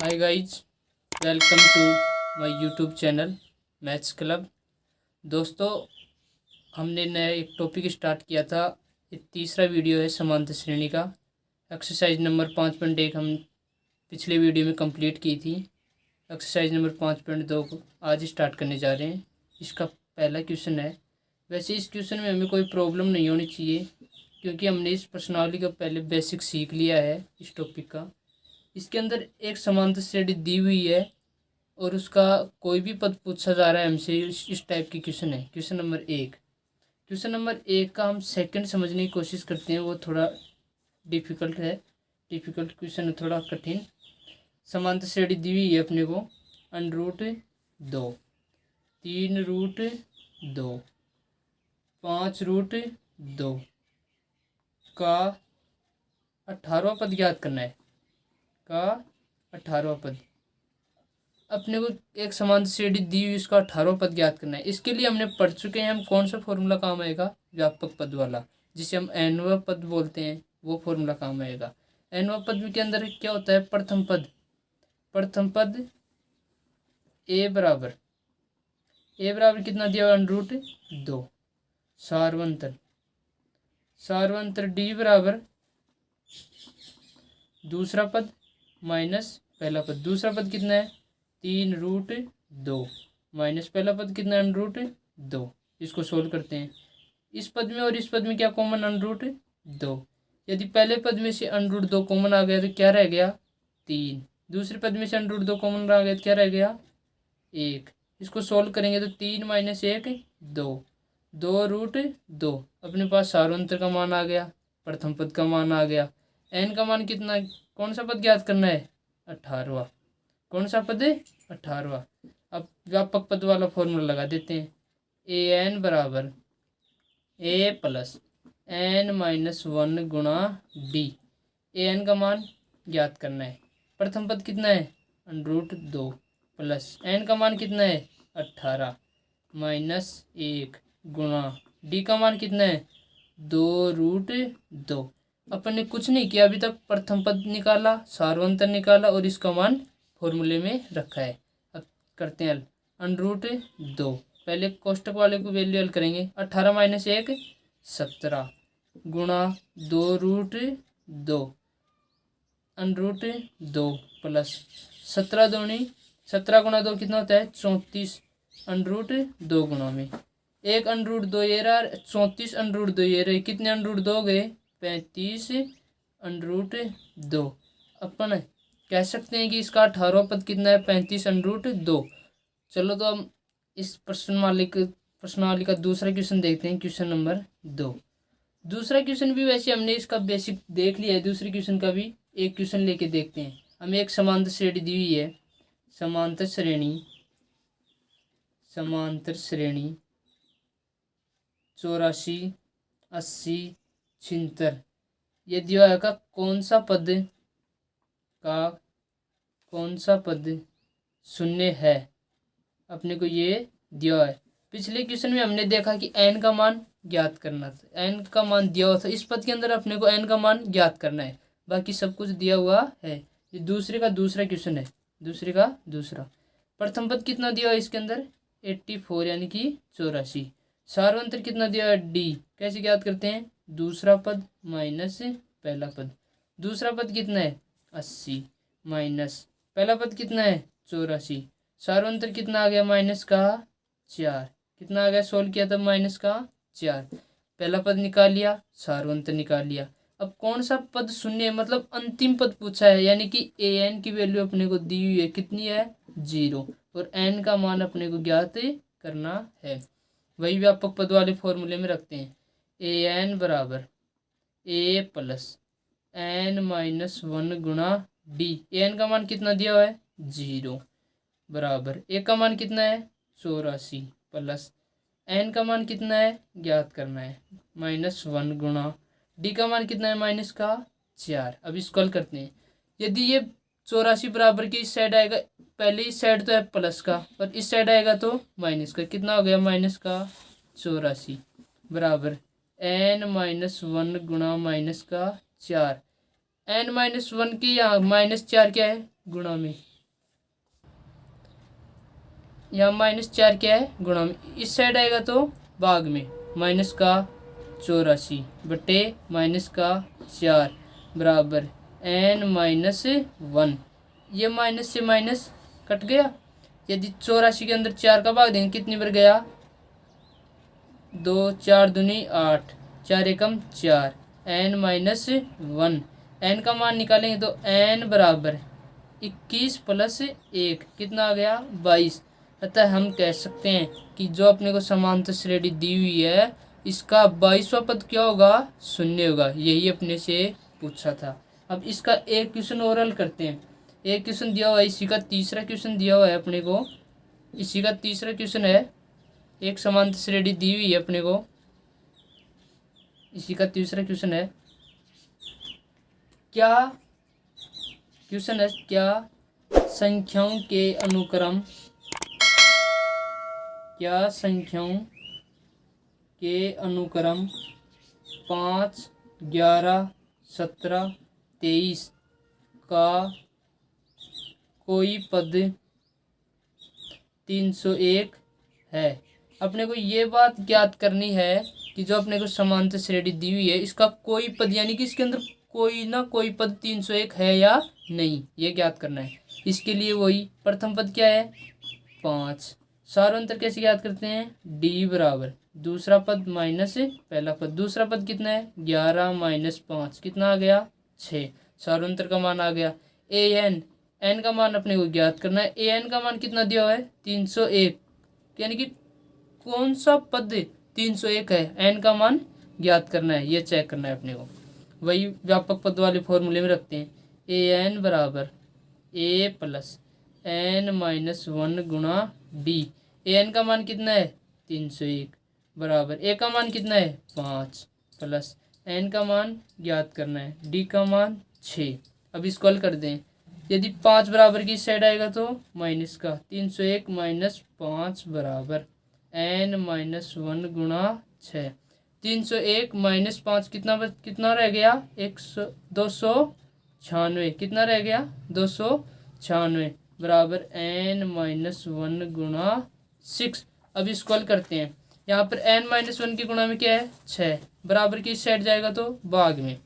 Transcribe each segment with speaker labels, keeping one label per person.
Speaker 1: Hi guys, welcome to my YouTube channel maths club. दोस्तों, हमने नया एक टॉपिक स्टार्ट किया था। ये तीसरा वीडियो है समांतर श्रेणी का। एक्सरसाइज नंबर 5.1 हम पिछले वीडियो में कंप्लीट की थी। एक्सरसाइज नंबर 5.2 को आज स्टार्ट करने जा रहे हैं। इसका पहला क्वेश्चन है। वैसे इस क्वेश्चन में हमें कोई प्रॉब्लम नहीं होनी चाहिए, क्योंकि हमने इस प्रश्नावली का पहले बेसिक सीख लिया है इस टॉपिक का। इसके अंदर एक समांतर श्रेणी दी हुई है और उसका कोई भी पद पूछा जा रहा है हमसे। इस टाइप की क्वेश्चन है। क्वेश्चन नंबर एक का हम सेकंड समझने की कोशिश करते हैं। वो थोड़ा डिफिकल्ट है। डिफिकल्ट क्वेश्चन है, थोड़ा कठिन। समांतर श्रेणी दी हुई है अपने को √2, 3√2, 5√2 का 18वां पद ज्ञात करना है। का 18वां पद अपने को एक समांतर श्रेणी दी हुई, उसका 18वां पद ज्ञात करना है। इसके लिए हमने पढ़ चुके हैं हम कौन सा फॉर्मूला काम आएगा। व्यापक पद वाला, जिसे हम nवां पद बोलते हैं, वो फॉर्मूला काम आएगा। nवां पद के अंदर क्या होता है? प्रथम पद a बराबर कितना दिया हुआ? √2। सार्वंतर d बराबर दूसरा पद माइनस पहला पद। दूसरा पद कितना है? 3√2 माइनस पहला पद कितना है? √2। इसको सोल्व करते हैं। इस पद में और इस पद में क्या कॉमन? √2। यदि पहले पद में से √2 कॉमन आ गया तो क्या रह गया? 3। दूसरे पद में से √2 कॉमन आ गया तो क्या रह गया? 1। इसको सोल्व करेंगे तो 3 - 1 2, 2√2। अपने पास सार्वंतर का मान आ गया, प्रथम पद का मान आ गया। n का मान कितना? कौन सा पद ज्ञात करना है? 18वां। कौन सा पद है? 18वां। अब व्यापक पद वाला फॉर्मूला लगा देते हैं। an बराबर a प्लस n-1 गुणा d। an का मान ज्ञात करना है। प्रथम पद कितना है? √2 प्लस n का मान कितना है? 18 माइनस 1 गुणा d का मान कितना है? 2√2। अपन ने कुछ नहीं किया अभी तक। प्रथम पद निकाला, सार्वंतर निकाला और इसका मान फॉर्मूले में रखा है। अब करते हैं हल। √2 पहले कोष्टक वाले को वैल्यू हल करेंगे। 18 - 1 17 गुणा 2√2 √2 प्लस 17 गुणा 2 कितना होता है? 34 √2 गुणा में 1 √2 ये रहा, 34 √2 ये रहे। कितने √2 गए? 35 √2। अपन कह सकते हैं कि इसका 18वां पद कितना है? 35 √2। चलो तो हम इस प्रश्नावली का दूसरा क्वेश्चन देखते हैं। Question number 2। दूसरा क्वेश्चन भी वैसे हमने इसका बेसिक देख लिया है। दूसरे क्वेश्चन का भी एक क्वेश्चन लेके देखते हैं। हमें एक समांतर श्रेणी दी हुई है। समांतर श्रेणी 84, 80, 76 ये दिया है। कौन सा पद शून्य है? अपने को ये दिया है। पिछले क्वेश्चन में हमने देखा कि n का मान ज्ञात करना था। n का मान दिया हुआ था। इस पद के अंदर अपने को n का मान ज्ञात करना है। बाकी सब कुछ दिया हुआ है। ये दूसरे का दूसरा क्वेश्चन है। प्रथम पद कितना दिया है इसके अंदर? 84 यानी कि 84। सार्वंतर कितना दिया है? d। कैसे ज्ञात करते हैं? दूसरा पद माइनस पहला पद। दूसरा पद कितना है? 80 माइनस पहला पद कितना है? 84। सार्वंतर कितना आ गया? माइनस का 4। कितना आ गया? सोल्व किया तब माइनस का 4। पहला पद निकाल लिया, सार्वंतर निकाल लिया। अब कौन सा पद शून्य है? मतलब अंतिम पद पूछा है, यानी कि an की वैल्यू अपने को दी हुई है। कितनी है? 0। और n का मान अपने को ज्ञात करना है। वही व्यापक पद वाले फॉर्मूले में रखते हैं। an बराबर a प्लस n-1 गुणा d। an का मान कितना दिया हुआ है? 0 बराबर a का मान कितना है? 84 प्लस n का मान कितना है? ज्ञात करना है। -1 गुणा d का मान कितना है? माइनस का 4। अब इसको हल करते हैं। यदि ये 84 बराबर की इस साइड आएगा, पहले इस साइड तो है प्लस का और इस साइड आएगा तो माइनस का। कितना हो गया? माइनस का 84 बराबर n-1 गुणा माइनस का 4। n-1 की यहाँ -4 क्या है? गुणा में यहाँ -4 क्या है, गुणा में, इस साइड आएगा तो भाग में, -84 बटे -4 बराबर n-1। ये माइनस से माइनस कट गया। यदि 84 के अंदर 4 का भाग देंगे कितनी बार गया, 2, 4 दूनी 8, 4 एकम 4, n-1। n का मान निकालेंगे तो n बराबर 21 + 1 कितना आ गया, 22। अतः हम कह सकते हैं कि जो अपने को समांतर श्रेणी दी हुई है इसका 22वां पद क्या होगा, शून्य होगा। यही अपने से पूछा था। अब इसका एक क्वेश्चन और हल करते हैं। एक क्वेश्चन दिया हुआ है, इसी का तीसरा क्वेश्चन दिया हुआ है अपने को। इसी का तीसरा क्वेश्चन है, एक समांतर श्रेणी दी हुई है अपने को, इसी का तीसरा क्वेश्चन है। क्या संख्याओं के अनुक्रम, क्या संख्याओं के अनुक्रम 5, 11, 17, 23 का कोई पद 301 है। अपने को ये बात ज्ञात करनी है कि जो अपने को समांतर श्रेणी दी हुई है इसका कोई पद, यानी कि इसके अंदर कोई ना कोई पद 301 है या नहीं, ये ज्ञात करना है। इसके लिए वही प्रथम पद क्या है, 5। सारांतर कैसे ज्ञात करते हैं, d बराबर दूसरा पद माइनस पहला पद। दूसरा पद कितना है, 11 - 5 कितना आ गया, 6। सारांतर का मान आ गया। n का मान अपने को ज्ञात करना है। an का मान कितना दिया हुआ है, 301, यानी कि कौन सा पद 301 है, n का मान ज्ञात करना है, ये चेक करना है अपने को। वही व्यापक पद वाले फॉर्मूले में रखते हैं, an बराबर a + n-1 गुणा d। an का मान कितना है, 301 बराबर a का मान कितना है, 5 प्लस n का मान ज्ञात करना है, d का मान 6। अब इसको हल कर दें। यदि 5 बराबर की साइड आएगा तो माइनस का, 301 - 5 बराबर n-1 गुणा 6। 301 - 5 कितना रह गया, 296। कितना रह गया, 296 बराबर n-1 गुणा 6। अब इसको हल करते हैं। यहाँ पर n-1 के गुणा में क्या है, 6 बराबर की साइड जाएगा तो भाग में,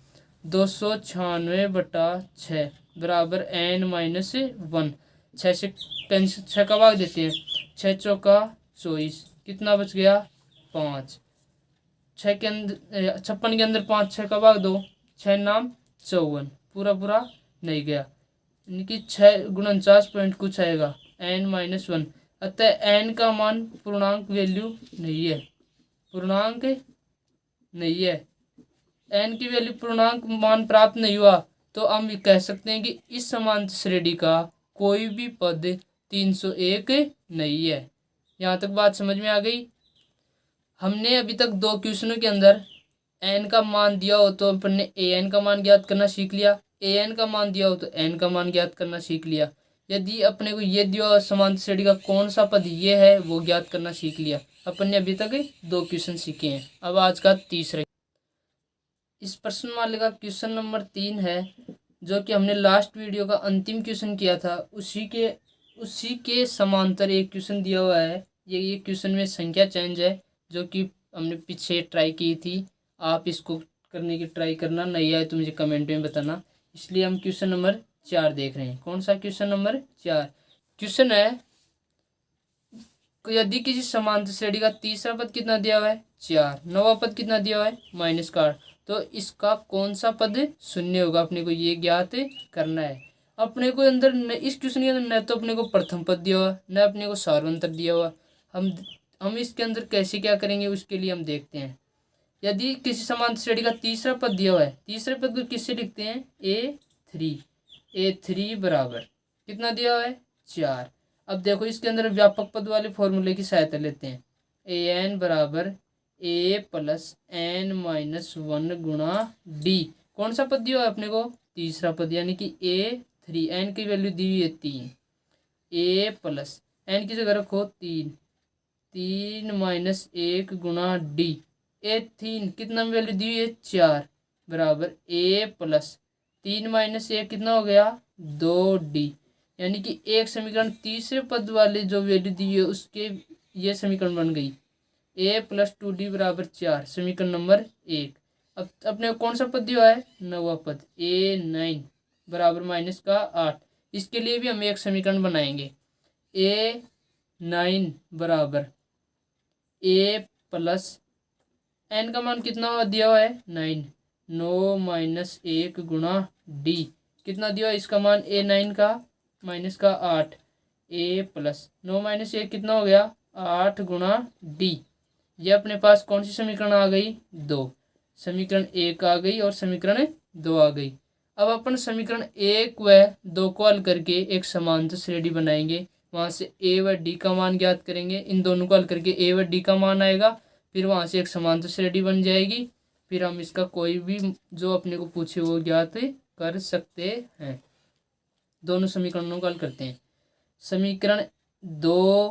Speaker 1: 296 बटा 6 बराबर n-1। 6 से 6 का भाग देते हैं, 6 चौका 24, कितना बच गया, 5। 6 के अंदर 56 के अंदर 5 6 का भाग दो, 6 नाम 54, पूरा नहीं गया, यानी कि 6 49 पॉइंट कुछ आएगा, n-1। अतः n का मान पूर्णांक वैल्यू नहीं है, पूर्णांक नहीं है, n की वैल्यू पूर्णांक मान प्राप्त नहीं हुआ तो हम कह सकते हैं कि इस समांतर श्रेणी का कोई भी पद 301 नहीं है। यहाँ तक बात समझ में आ गई। हमने अभी तक 2 क्वेश्चनों के अंदर n का मान दिया हो तो अपन ने an का मान ज्ञात करना सीख लिया, an का मान दिया हो तो n का मान ज्ञात करना सीख लिया। यदि अपने को ये दिया हुआ समांतर श्रेणी का कौन सा पद ये है वो ज्ञात करना सीख लिया। अपन ने अभी तक 2 क्वेश्चन सीखे हैं। अब आज का तीसरा, इस प्रश्न माले का क्वेश्चन नंबर 3 है, जो कि हमने लास्ट वीडियो का अंतिम क्वेश्चन किया था, उसी के समांतर एक क्वेश्चन दिया हुआ है। ये क्वेश्चन में संख्या चेंज है जो कि हमने पीछे ट्राई की थी। आप इसको करने की ट्राई करना, नहीं आए तो मुझे कमेंट में बताना। इसलिए हम क्वेश्चन नंबर 4 देख रहे हैं। कौन सा क्वेश्चन नंबर 4? क्वेश्चन है, यदि किसी समांतर श्रेणी का तीसरा पद कितना दिया हुआ है, 4, नौवां पद कितना दिया हुआ है, -8, तो इसका कौन सा पद शून्य होगा, अपने को ये ज्ञात करना है। अपने को अंदर इस क्वेश्चन के अंदर न तो अपने को प्रथम पद दिया हुआ, न अपने को सार्वंतर दिया हुआ। हम इसके अंदर कैसे क्या करेंगे उसके लिए हम देखते हैं। यदि किसी समांतर श्रेणी का तीसरा पद दिया हुआ है, तीसरे पद को किससे लिखते हैं, a3 बराबर कितना दिया हुआ है, 4। अब देखो इसके अंदर व्यापक पद वाले फॉर्मूले की सहायता लेते हैं। an बराबर a + n-1 गुणा d। कौन सा पद दिया है अपने को, तीसरा पद, यानी कि a3। n की वैल्यू दी हुई है 3, a + n की जगह रखो 3 -1 गुणा d। a3 कितना वैल्यू दी हुई है, 4 बराबर a + 3 - 1 कितना हो गया, 2d। यानी कि एक समीकरण तीसरे पद वाले जो वैल्यू दी है उसके ये समीकरण बन गई a + 2d = 4, समीकरण नंबर 1। अब अपने को कौन सा पद दिया है, नवा पद a9 = -8। इसके लिए भी हम एक समीकरण बनाएंगे a9 बराबर a + n का मान कितना दिया हुआ है 9, 9 - 1 गुणा d कितना दिया इसका मान a9 का -8 a + 9 - 1 कितना हो गया 8 गुणा d। ये अपने पास कौन सी समीकरण आ गई, 2। समीकरण 1 आ गई और समीकरण 2 आ गई। अब अपन समीकरण 1 व 2 को हल करके एक समांतर श्रेणी बनाएंगे। वहाँ से a व d का मान ज्ञात करेंगे। इन दोनों को हल करके a व d का मान आएगा, फिर वहाँ से एक समांतर श्रेणी बन जाएगी। फिर हम इसका कोई भी जो अपने को पूछे वो ज्ञात कर सकते हैं। दोनों समीकरणों को हल करते हैं। समीकरण 2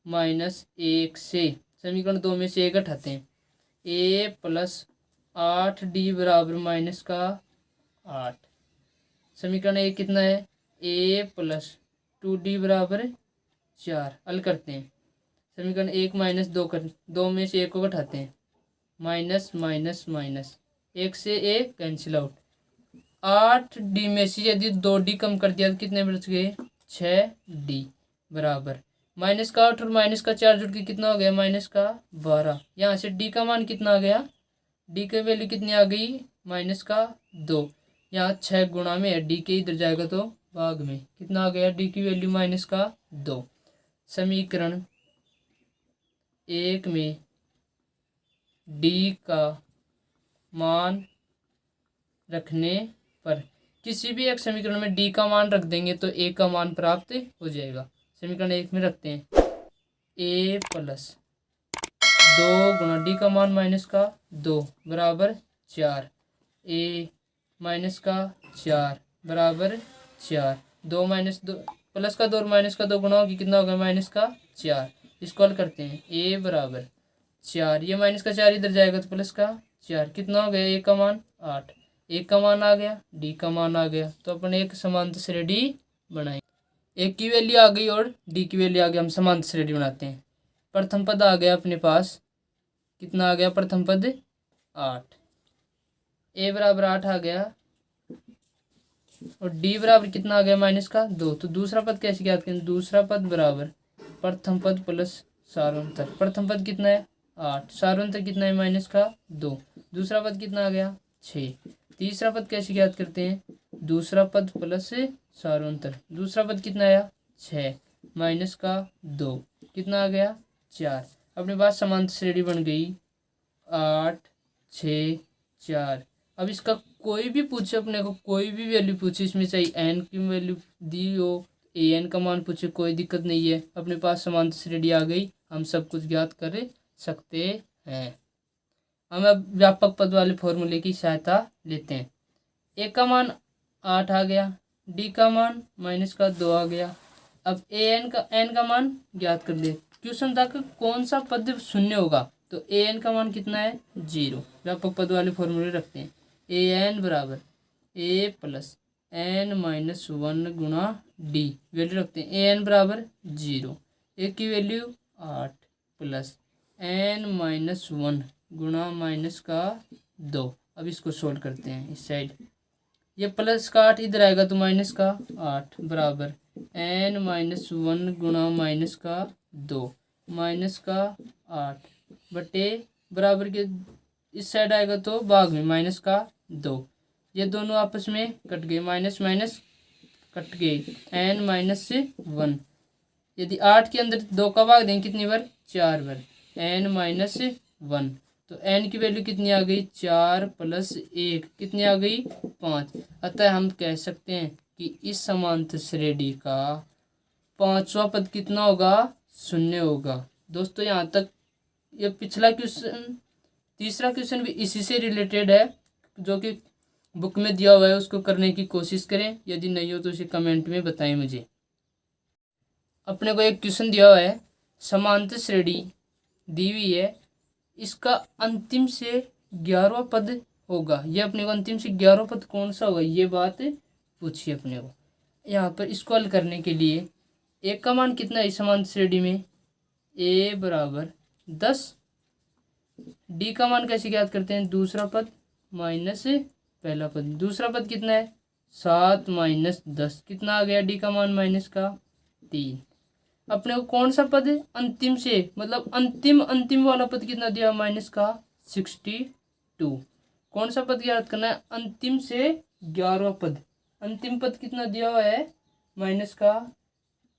Speaker 1: -1 से समीकरण 2 में से 1 घटाते हैं a + 8d = -8। समीकरण 1 कितना है a + 2d = 4। हल करते हैं। समीकरण 1 - 2 कर 2 में से 1 को घटाते हैं माइनस माइनस माइनस 1 से 1 कैंसिल आउट। 8d में से यदि 2d कम कर दिया तो कितने बच गए 6d बराबर -8 और -4 जुड़ के कितना हो गया -12। यहाँ से d का मान कितना आ गया, d की वैल्यू कितनी आ गई -2। यहाँ 6 गुणा में है, d के इधर जाएगा तो भाग में कितना आ गया, d की वैल्यू -2। समीकरण 1 में d का मान रखने पर किसी भी एक समीकरण में d का मान रख देंगे तो a का मान प्राप्त हो जाएगा। समीकरण 1 में रखते हैं a + 2 गुणा d का मान -2 बराबर 4 a -4 बराबर 4। 2 - 2 प्लस का 2 और माइनस का 2 गुणा होगी कितना होगा -4। इसको हल करते हैं a बराबर 4, ये -4 इधर जाएगा तो प्लस का 4 कितना हो गया a का मान 8। a का मान आ गया, d का मान आ गया, तो अपन एक समांतर श्रेणी बनाएंगे। a की वैल्यू आ गई और d की वैल्यू आ गई, हम समांतर श्रेणी बनाते हैं। प्रथम पद आ गया अपने पास, कितना आ गया प्रथम पद 8, a बराबर 8 आ गया और d बराबर कितना आ गया -2। तो दूसरा पद कैसे ज्ञात करें, दूसरा पद बराबर प्रथम पद प्लस सारांतर। प्रथम पद कितना है 8, सारांतर कितना है -2। दूसरा पद कितना आ गया 6। तीसरा पद कैसे ज्ञात करते हैं, दूसरा पद प्लस सारांतर। दूसरा पद कितना आया 6 -2 कितना आ गया 4। अपने पास समांतर श्रेणी बन गई 8 6 4। अब इसका कोई भी पूछे, अपने को कोई भी वैल्यू पूछे, इसमें चाहे n की वैल्यू दी हो, an का मान पूछे, कोई दिक्कत नहीं है। अपने पास समांतर श्रेणी आ गई, हम सब कुछ ज्ञात कर सकते हैं। हम अब व्यापक पद वाले फॉर्मूले की सहायता लेते हैं। a का मान 8 आ गया, d का मान -2 आ गया। अब n का मान ज्ञात कर ले। क्वेश्चन था कि कौन सा पद शून्य होगा, तो an का मान कितना है 0। व्यापक पद वाले फॉर्मूले रखते हैं an बराबर a + n-1 गुणा d, वैल्यू रखते हैं an बराबर 0, a की वैल्यू 8 + n-1 गुणा -2। अब इसको सोल्व करते हैं इस साइड, ये प्लस का 8 इधर आएगा तो -8 बराबर n-1 गुणा -2 -8 बटे बराबर के इस साइड आएगा तो भाग में -2। ये दोनों आपस में कट गए, माइनस माइनस कट गए, n-1। यदि 8 के अंदर 2 का भाग देंगे कितनी बार 4 बार, n-1। तो n की वैल्यू कितनी आ गई 4 + 1 कितनी आ गई 5। अतः हम कह सकते हैं कि इस समांतर श्रेणी का पांचवा पद कितना होगा, शून्य होगा। दोस्तों यहाँ तक ये पिछला क्वेश्चन, तीसरा क्वेश्चन भी इसी से रिलेटेड है, जो कि बुक में दिया हुआ है, उसको करने की कोशिश करें। यदि नहीं हो तो इसे कमेंट में बताएं मुझे। अपने को एक क्वेश्चन दिया हुआ है, समांतर श्रेणी दी हुई है, इसका अंतिम से 11वां पद होगा। ये अपने को अंतिम से 11वां पद कौन सा होगा ये बात पूछिए अपने को। यहाँ पर इसको हल करने के लिए ए का मान कितना है इस समांतर श्रेणी में, ए बराबर 10। डी का मान कैसे ज्ञात करते हैं, दूसरा पद माइनस पहला पद। दूसरा पद कितना है 7 माइनस 10, कितना आ गया डी का मान माइनस का 3। अपने को कौन सा पद अंतिम से, मतलब अंतिम वाला पद कितना दिया माइनस का 62। कौन सा पद ज्ञात करना है, अंतिम से 11वां पद। अंतिम पद कितना दिया हुआ है माइनस का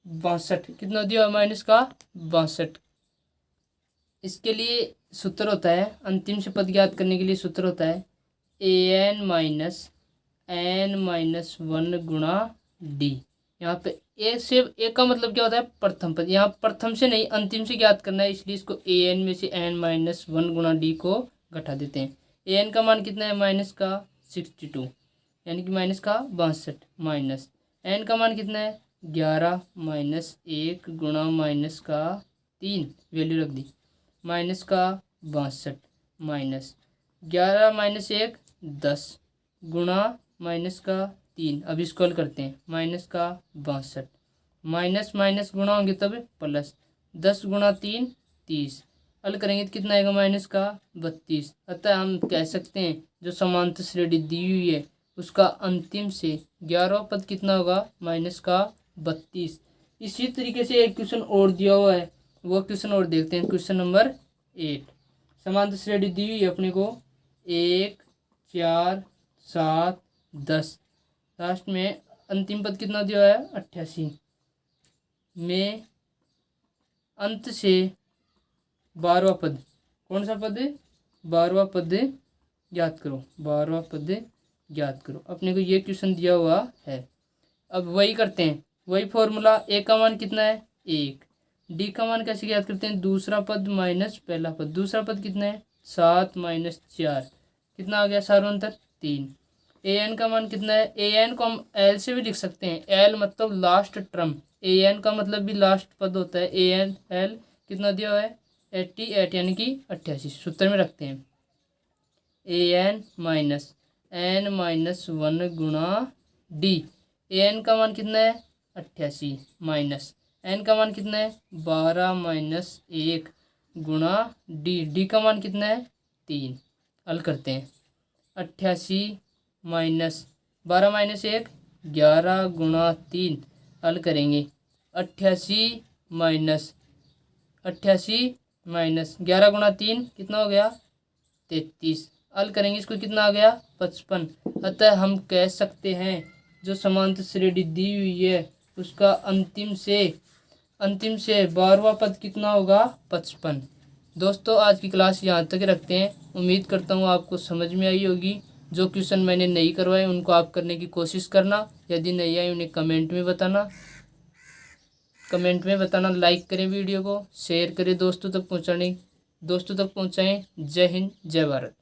Speaker 1: 62, कितना दिया हुआ माइनस का 62। इसके लिए सूत्र होता है, अंतिम से पद ज्ञात करने के लिए सूत्र होता है an माइनस n माइनस 1 गुणा डी। यहाँ पे ए का मतलब क्या होता है प्रथम पद, यहाँ प्रथम से नहीं अंतिम से ज्ञात करना है, इसलिए इसको an में से n माइनस 1 गुणा डी को घटा देते हैं। an का मान कितना है माइनस का 62, यानी कि माइनस का 62, माइनस n का मान कितना है 11 माइनस 1 गुणा माइनस का 3, वैल्यू रख दी, माइनस का 62 माइनस 11 माइनस 1 10 गुणा माइनस का 3। अब इसको हल करते हैं, माइनस का 62 माइनस माइनस गुणा होंगे तब प्लस, 10 गुणा 3 30, हल करेंगे तो कितना आएगा माइनस का 32। अतः हम कह सकते हैं जो समांतर श्रेणी दी हुई है उसका अंतिम से 11वां पद कितना होगा माइनस का 32। इसी तरीके से एक क्वेश्चन और दिया हुआ है, वो क्वेश्चन और देखते हैं। क्वेश्चन नंबर 8, समांतर श्रेणी दी हुई है अपने को 1 4 7 10, लास्ट में अंतिम पद कितना दिया है 88 में अंत से 12वां पद। कौन सा पद 12वां पद ज्ञात करो, 12वां पद ज्ञात करो। अपने को ये क्वेश्चन दिया हुआ है। अब वही करते हैं, वही फॉर्मूला, ए का मान कितना है 1, डी का मान कैसे ज्ञात करते हैं, दूसरा पद माइनस पहला पद। दूसरा पद कितना है 7 माइनस 4, कितना आ गया सार्वंतर 3। ए एन का मान कितना है, ए एन को हम एल से भी लिख सकते हैं, एल मतलब लास्ट टर्म, ए एन का मतलब भी लास्ट पद होता है। ए एन एल कितना दिया हुआ है 88 यानी कि 88, सूत्र में रखते हैं A N minus N minus 1 गुणा डी। ए एन का मान कितना है 88 माइनस एन का मान कितना है 12 माइनस 1 गुणा डी। डी का मान कितना है 3, हल करते हैं 88 माइनस 12 माइनस 1 11 गुणा 3, हल करेंगे 88 माइनस 11 गुणा 3 कितना हो गया 33, हल करेंगे इसको कितना आ गया 55। अतः हम कह सकते हैं जो समांतर श्रेणी दी हुई है उसका अंतिम से 12वां पद कितना होगा 55। दोस्तों आज की क्लास यहाँ तक रखते हैं। उम्मीद करता हूँ आपको समझ में आई होगी। जो क्वेश्चन मैंने नहीं करवाए उनको आप करने की कोशिश करना, यदि नहीं आए उन्हें कमेंट में बताना। लाइक करें, वीडियो को शेयर करें, दोस्तों तक पहुँचाएं। जय हिंद, जय भारत।